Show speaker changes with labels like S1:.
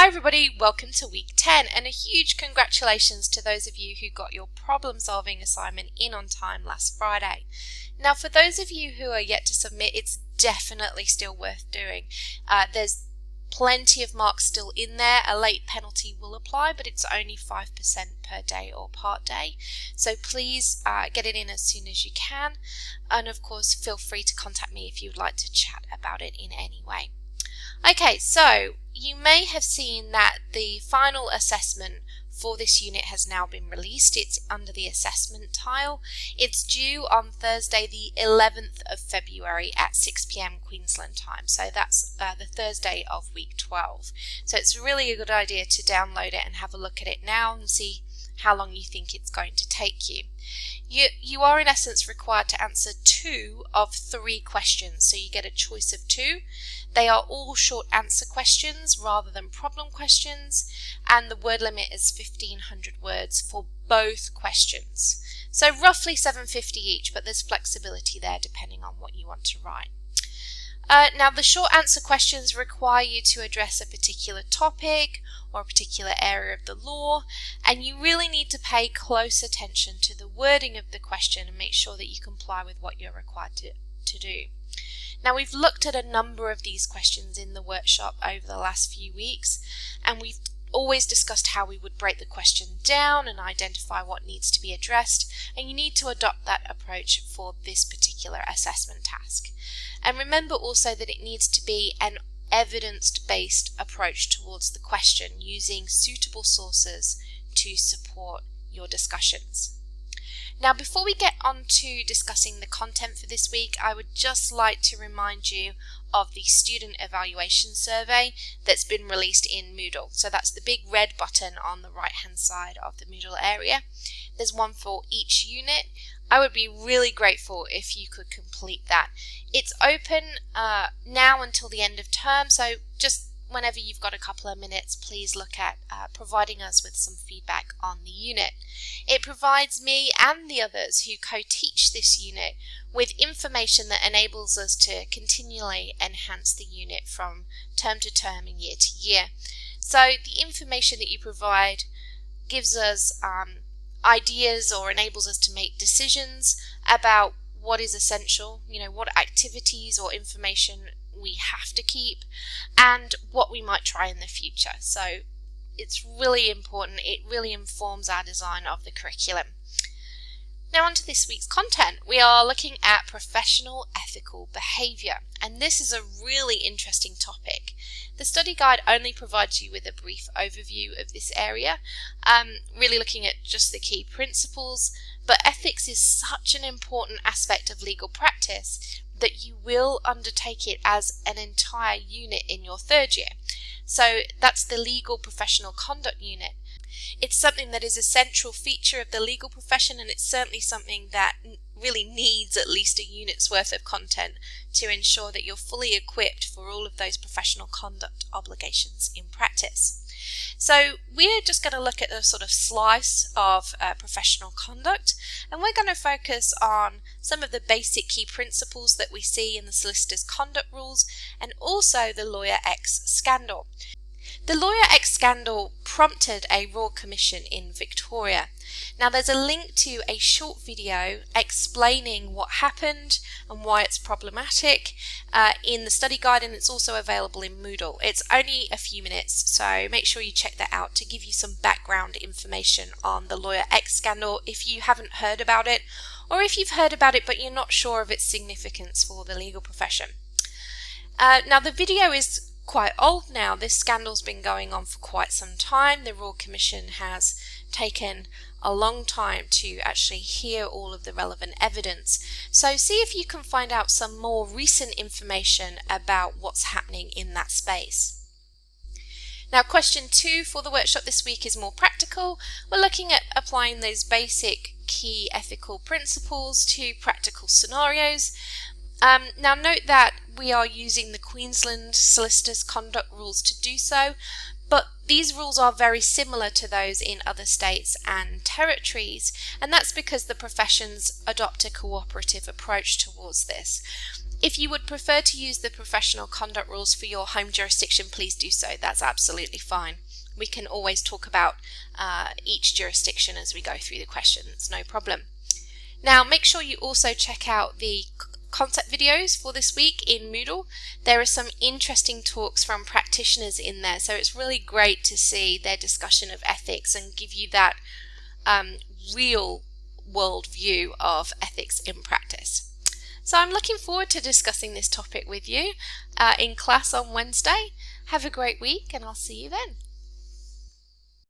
S1: Hi everybody, welcome to week 10 and a huge congratulations to those of you who got your problem solving assignment in on time last Friday. Now for those of you who are yet to submit, it's definitely still worth doing. There's plenty of marks still in there. A late penalty will apply, but it's only 5% per day or part day. So please get it in as soon as you can, and of course feel free to contact me if you would like to chat about it in any way. Okay, so you may have seen that the final assessment for this unit has now been released. It's under the assessment tile. It's due on Thursday the 11th of February at 6 p.m. Queensland time. So that's the Thursday of week 12. So it's really a good idea to download it and have a look at it now and see how long you think it's going to take you. You are in essence required to answer 2 of 3 questions, so you get a choice of 2. They are all short answer questions rather than problem questions, and the word limit is 1,500 words for both questions. So roughly 750 each, but there's flexibility there depending on what you want to write. Now the short answer questions require you to address a particular topic or a particular area of the law, and you really need to pay close attention to the wording of the question and make sure that you comply with what you're required to do. Now we've looked at a number of these questions in the workshop over the last few weeks, and we've always discussed how we would break the question down and identify what needs to be addressed, and you need to adopt that approach for this particular assessment task. And remember also that it needs to be an evidence-based approach towards the question, using suitable sources to support your discussions. Now before we get on to discussing the content for this week, I would just like to remind you of the student evaluation survey that's been released in Moodle. So that's the big red button on the right hand side of the Moodle area. There's one for each unit. I would be really grateful if you could complete that. It's open now until the end of term, so just whenever you've got a couple of minutes, please look at providing us with some feedback on the unit. It provides me and the others who co-teach this unit with information that enables us to continually enhance the unit from term to term and year to year. So the information that you provide gives us ideas or enables us to make decisions about what is essential, what activities or information we have to keep, and what we might try in the future. So it's really important. It really informs our design of the curriculum. Now on to this week's content. We are looking at professional ethical behaviour, and this is a really interesting topic. The study guide only provides you with a brief overview of this area, really looking at just the key principles, but ethics is such an important aspect of legal practice that you will undertake it as an entire unit in your third year. So that's the legal professional conduct unit. It's something that is a central feature of the legal profession, and it's certainly something that really needs at least a unit's worth of content to ensure that you're fully equipped for all of those professional conduct obligations in practice. So we're just going to look at a sort of slice of professional conduct, and we're going to focus on some of the basic key principles that we see in the solicitor's conduct rules, and also the Lawyer X scandal. The Lawyer X scandal prompted a Royal Commission in Victoria. Now there's a link to a short video explaining what happened and why it's problematic in the study guide, and it's also available in Moodle. It's only a few minutes, so make sure you check that out to give you some background information on the Lawyer X scandal if you haven't heard about it, or if you've heard about it but you're not sure of its significance for the legal profession. Now the video is quite old now. This scandal's been going on for quite some time. The Royal Commission has taken a long time to actually hear all of the relevant evidence. So see if you can find out some more recent information about what's happening in that space. Now question 2 for the workshop this week is more practical. We're looking at applying those basic key ethical principles to practical scenarios. Now note that we are using the Queensland Solicitors Conduct Rules to do so, but these rules are very similar to those in other states and territories, and that's because the professions adopt a cooperative approach towards this. If you would prefer to use the professional conduct rules for your home jurisdiction, please do so. That's absolutely fine. We can always talk about each jurisdiction as we go through the questions, no problem. Now, make sure you also check out the concept videos for this week in Moodle. There are some interesting talks from practitioners in there, so it's really great to see their discussion of ethics and give you that real world view of ethics in practice. So I'm looking forward to discussing this topic with you in class on Wednesday. Have a great week, and I'll see you then.